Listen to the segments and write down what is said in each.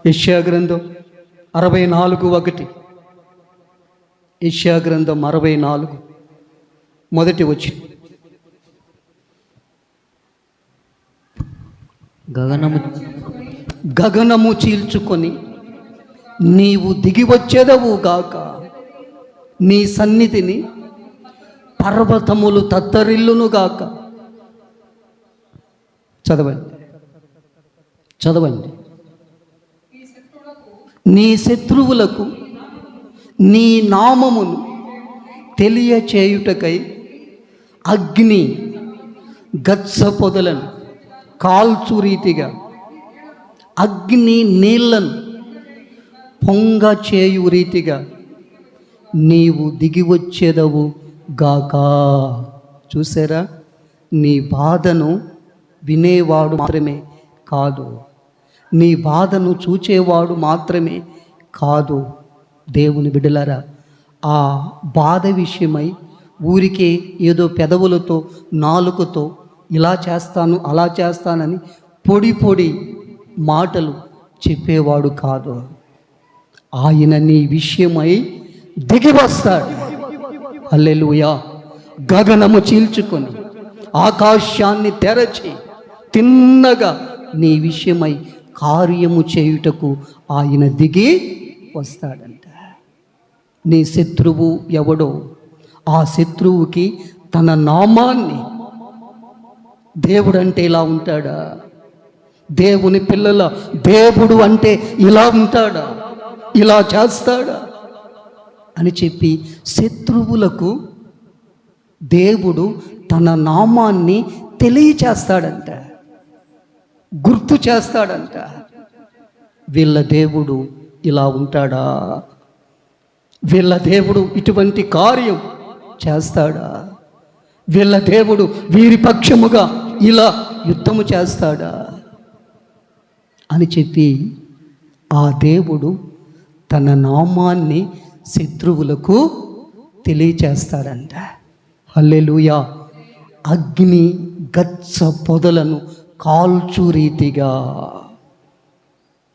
యెషయా గ్రంథం 64:1. యెషయా గ్రంథం 64 మొదటి వచనం. గగనము చీల్చుకొని నీవు దిగి వచ్చేదవు గాక, నీ సన్నిధిని పర్వతములు తత్తరిల్లును గాక. చదవండి. నీ శత్రువులకు నీ నామమును తెలియచేయుటకై అగ్ని గచ్చ పొదలను కాల్చు రీతిగా, అగ్ని నీళ్లను పొంగ చేయు రీతిగా నీవు దిగి వచ్చేదవు గాక. చూసారా, నీ బాధను వినేవాడు మాత్రమే కాదు, నీ బాధను చూచేవాడు మాత్రమే కాదు. దేవుని బిడ్డలారా, ఆ బాధ విషయమై ఊరికే ఏదో పెదవులతో నాలుకతో ఇలా చేస్తాను అలా చేస్తానని పొడి మాటలు చెప్పేవాడు కాదు. ఆయన నీ విషయమై దిగి వస్తాడు. హల్లెలూయా. గగనము చీల్చుకొని ఆకాశాన్ని తెరచి తిన్నగా నీ విషయమై కార్యము చేయుటకు ఆయన దిగి వస్తాడంట. నీ శత్రువు ఎవడో ఆ శత్రువుకి తన నామాన్ని, దేవుడు అంటే ఇలా ఉంటాడా, దేవుని పిల్లల దేవుడు అంటే ఇలా ఉంటాడా, ఇలా చేస్తాడా అని చెప్పి శత్రువులకు దేవుడు తన నామాన్ని తెలియచేస్తాడంట, గుర్తు చేస్తాడంట. వీళ్ళ దేవుడు ఇలా ఉంటాడా, వీళ్ళ దేవుడు ఇటువంటి కార్యం చేస్తాడా, వీళ్ళ దేవుడు వీరి పక్షముగా ఇలా యుద్ధము చేస్తాడా అని చెప్పి ఆ దేవుడు తన నామాన్ని శత్రువులకు తెలియచేస్తాడంట. హల్లెలూయా. అగ్ని గచ్చ పొదలను కాల్చు రీతిగా,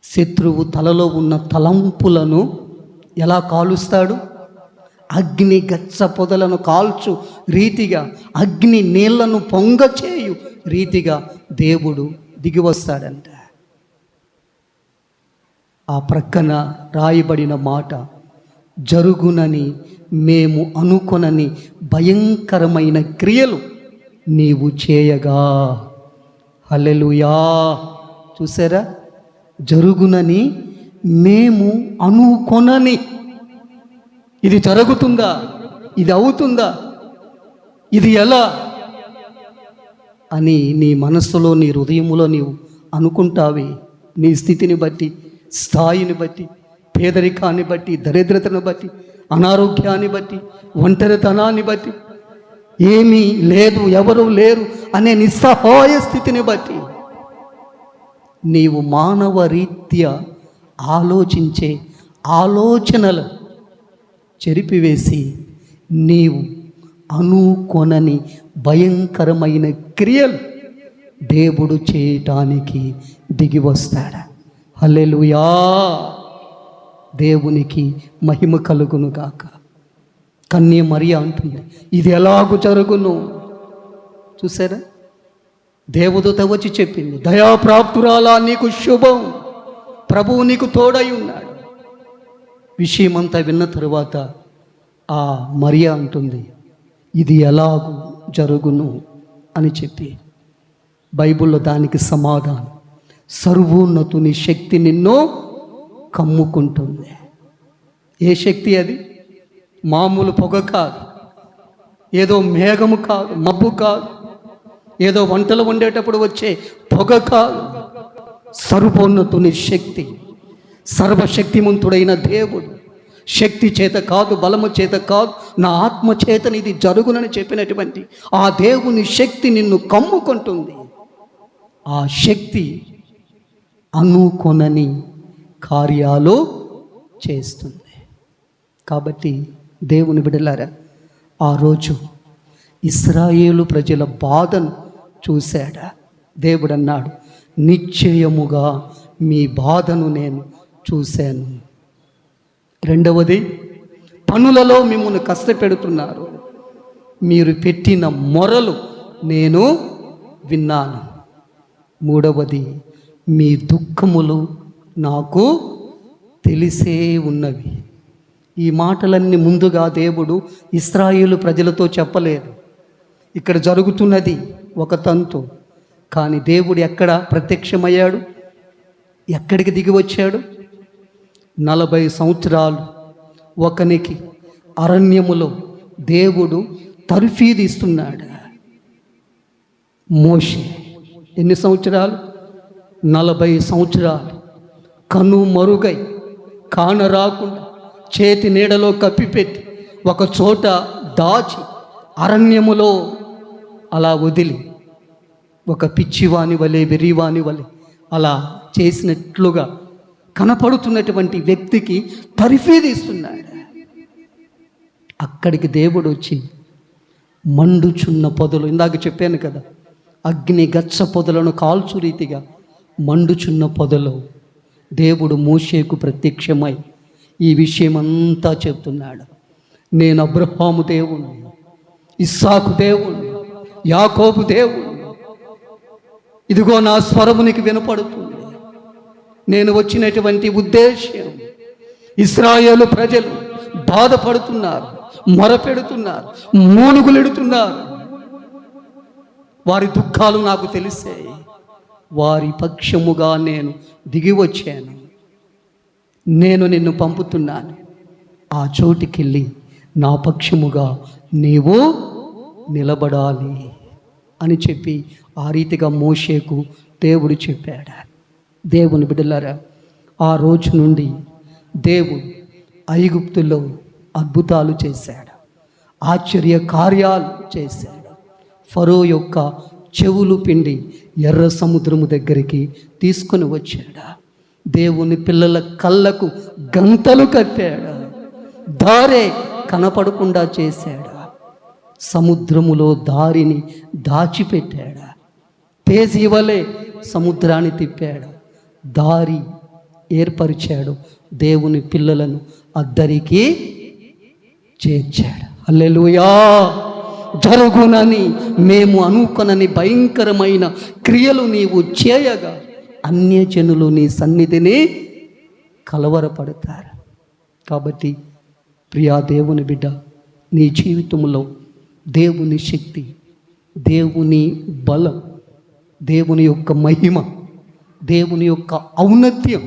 శత్రువు తలలో ఉన్న తలంపులను ఎలా కాలుస్తాడు? అగ్ని గచ్చ పొదలను కాల్చు రీతిగా, అగ్ని నీళ్లను పొంగ చేయు రీతిగా దేవుడు దిగి వస్తాడంట. ఆ ప్రక్కన రాయబడిన మాట, జరుగునని మేము అనుకొనని భయంకరమైన క్రియలు నీవు చేయగా. హల్లెలూయా. చూసారా, జరుగునని మేము అనుకొనని, ఇది జరుగుతుందా, ఇది అవుతుందా, ఇది ఎలా అని నీ మనస్సులో నీ హృదయములో నీవు అనుకుంటావే. నీ స్థితిని బట్టి, స్థాయిని బట్టి, పేదరికాన్ని బట్టి, దరిద్రతను బట్టి, అనారోగ్యాన్ని బట్టి, ఒంటరితనాన్ని బట్టి, ఏమీ లేదు ఎవరు లేరు అనే నిస్సహాయ స్థితిని బట్టి నీవు మానవ రీత్యా ఆలోచించే ఆలోచనలు చెరిపివేసి నీవు అనుకొనని భయంకరమైన క్రియలు దేవుడు చేయటానికి దిగి వస్తాడు. హల్లెలూయా. దేవునికి మహిమ కలుగును గాక. కన్య మరియ అంటుంది, ఇది ఎలాగూ జరుగును. చూసారా, దేవదూత వచ్చి చెప్పింది, దయాప్రాప్తురాలా నీకు శుభం, ప్రభువు నీకు తోడై ఉన్నాడు. విషయమంతా విన్న తరువాత ఆ మరియ అంటుంది, ఇది ఎలాగూ జరుగును అని చెప్పి బైబిల్లో దానికి సమాధానం, సర్వోన్నతుని శక్తి నిన్ను కమ్ముకుంటుంది. ఏ శక్తి అది? మామూలు పొగ కాదు, ఏదో మేఘము కాదు, మబ్బు కాదు, ఏదో వంటలు వండేటప్పుడు వచ్చే పొగ కాదు. సర్వోన్నతుని శక్తి, సర్వశక్తిమంతుడైన దేవుడు. శక్తి చేత కాదు, బలము చేత కాదు, నా ఆత్మ చేతని ఇది జరుగునని చెప్పినటువంటి ఆ దేవుని శక్తి నిన్ను కమ్ముకుంటుంది. ఆ శక్తి అనుకొనని కార్యాలు చేస్తుంది. కాబట్టి దేవుని బిడ్డలారా, ఆ రోజు ఇశ్రాయేలు ప్రజల బాధను చూశాడా. దేవుడు అన్నాడు, నిశ్చయముగా మీ బాధను నేను చూశాను. రెండవది, పనులలో మిమ్మల్ని కష్టపెడుతున్నారు, మీరు పెట్టిన మొరలు నేను విన్నాను. మూడవది, మీ దుఃఖములు నాకు తెలిసే ఉన్నవి. ఈ మాటలన్నీ ముందుగా దేవుడు ఇశ్రాయేలు ప్రజలతో చెప్పలేదు. ఇక్కడ జరుగుతున్నది ఒక తంతు, కానీ దేవుడు ఎక్కడ ప్రత్యక్షమయ్యాడు, ఎక్కడికి దిగి వచ్చాడు? 40 సంవత్సరాలు ఒకనికి అరణ్యములో దేవుడు తర్ఫీదు ఇస్తున్నాడు. మోషే ఎన్ని సంవత్సరాలు? 40 సంవత్సరాలు కను మరుగై, కానరాకుండా చేతి నీడలో కప్పిపెట్టి ఒక చోట దాచి అరణ్యములో అలా వదిలి, ఒక పిచ్చివాని వలె వెర్రివాని వలె అలా చేసినట్లుగా కనపడుతున్నటువంటి వ్యక్తికి తర్ఫీదు ఇస్తున్నాడు. అక్కడికి దేవుడు వచ్చి మండుచున్న పొదలు, ఇందాక చెప్పాను కదా, అగ్ని గచ్చ పొదలను కాల్చు రీతిగా మండుచున్న పొదలో దేవుడు మోషేకు ప్రత్యక్షమై ఈ విషయమంతా చెప్తున్నాడు. నేను అబ్రహాము దేవుణ్ణి, ఇస్సాకు దేవుణ్ణి, యాకోబు దేవుణ్ణి. ఇదిగో నా స్వరమునికి వినపడుతుంది. నేను వచ్చినటువంటి ఉద్దేశ్యం, ఇశ్రాయేలు ప్రజలు బాధపడుతున్నారు, మొరపెడుతున్నారు, మూలుగులెడుతున్నారు. వారి దుఃఖాలు నాకు తెలిసే, వారి పక్షముగా నేను దిగి వచ్చాను. నేను నిన్ను పంపుతున్నాను. ఆ చోటికెళ్ళి నా పక్షముగా నీవు నిలబడాలి అని చెప్పి ఆ రీతిగా మోషేకు దేవుడు చెప్పాడు. దేవుని బిడ్డలారా, ఆ రోజు నుండి దేవుడు ఐగుప్తులో అద్భుతాలు చేశాడు, ఆశ్చర్య కార్యాలు చేశాడు. ఫరో యొక్క చెవులు పిండి ఎర్ర సముద్రము దగ్గరికి తీసుకొని వచ్చాడు. దేవుని పిల్లల కళ్ళకు గంతలు కట్టాడు, దారే కనపడకుండా చేశాడు. సముద్రములో దారిని దాచిపెట్టాడు. తేజీ వలె సముద్రాన్ని తిప్పాడు, దారి ఏర్పరిచాడు. దేవుని పిల్లలను అద్దరికి చేర్చాడు. హల్లెలూయా. జరుగునని మేము అనుకొనని భయంకరమైన క్రియలు నీవు చేయగా అన్యజనులు నీ సన్నిధిని కలవరపడతారు. కాబట్టి ప్రియా దేవుని బిడ్డ, నీ జీవితంలో దేవుని శక్తి, దేవుని బలం, దేవుని యొక్క మహిమ, దేవుని యొక్క ఔన్నత్యం,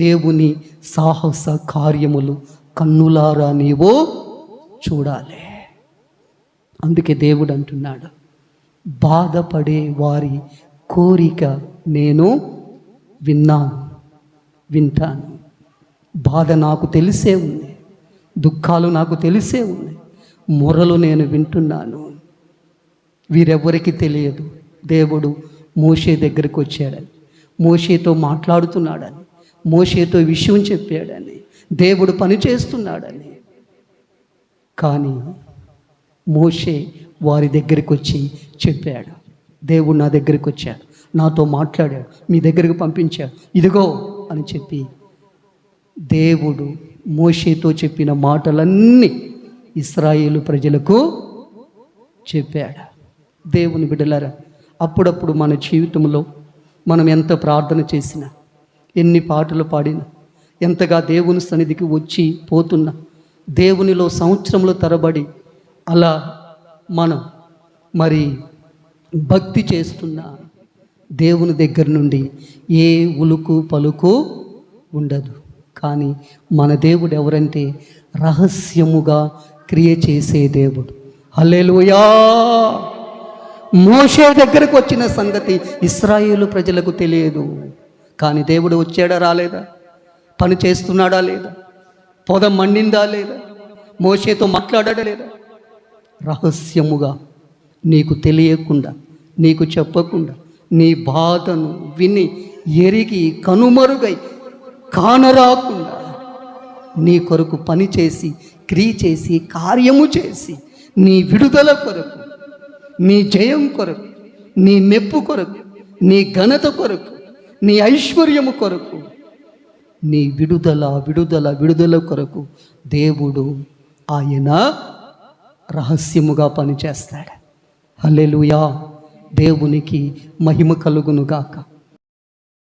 దేవుని సాహస కార్యములు కన్నులారా నీవు చూడాలి. అందుకే దేవుడు అంటున్నాడు, బాధపడే వారి కోరిక నేను వింటాను. బాధ నాకు తెలిసే ఉంది, దుఃఖాలు నాకు తెలిసే ఉన్నాయి, మొరలు నేను వింటున్నాను. వీరెవ్వరికి తెలియదు. దేవుడు మోషే దగ్గరికి వచ్చాడని, మోషేతో మాట్లాడుతున్నాడని, మోషేతో విషయం చెప్పాడని, దేవుడు పని చేస్తున్నాడని. కానీ మోషే వారి దగ్గరికి వచ్చి చెప్పాడు, దేవుడు నా దగ్గరికి వచ్చాడు, నాతో మాట్లాడాడు, మీ దగ్గరికి పంపించాడు, ఇదిగో అని చెప్పి దేవుడు మోషేతో చెప్పిన మాటలన్నీ ఇశ్రాయేలు ప్రజలకు చెప్పాడు. దేవుని బిడ్డలారా, అప్పుడప్పుడు మన జీవితంలో మనం ఎంత ప్రార్థన చేసినా, ఎన్ని పాటలు పాడినా, ఎంతగా దేవుని సన్నిధికి వచ్చి పోతున్నా, దేవునిలో సంవత్సరంలో తరబడి అలా మనం మరి భక్తి చేస్తున్నా, దేవుని దగ్గర నుండి ఏ ఉలుకు పలుకు ఉండదు. కానీ మన దేవుడు ఎవరంటే రహస్యముగా క్రియ చేసే దేవుడు. హల్లెలూయా. మోషే దగ్గరకు వచ్చిన సంగతి ఇశ్రాయేలు ప్రజలకు తెలియదు. కానీ దేవుడు వచ్చాడా రాలేదా? పని చేస్తున్నాడా లేదా? పొద మండిందా లేదా? మోషేతో మాట్లాడా లేదా? రహస్యముగా నీకు తెలియకుండా, నీకు చెప్పకుండా, నీ బాధను విని ఎరిగి కనుమరుగై కానరాకుండా నీ కొరకు పని చేసి, క్రియ చేసి, కార్యము చేసి, నీ విడుదల కొరకు, నీ జయం కొరకు, నీ మెప్పు కొరకు, నీ ఘనత కొరకు, నీ ఐశ్వర్యము కొరకు, నీ విడుదల కొరకు దేవుడు ఆయన రహస్యముగా పనిచేస్తాడు. హల్లెలూయా. దేవునికి మహిమ కలుగును గాక.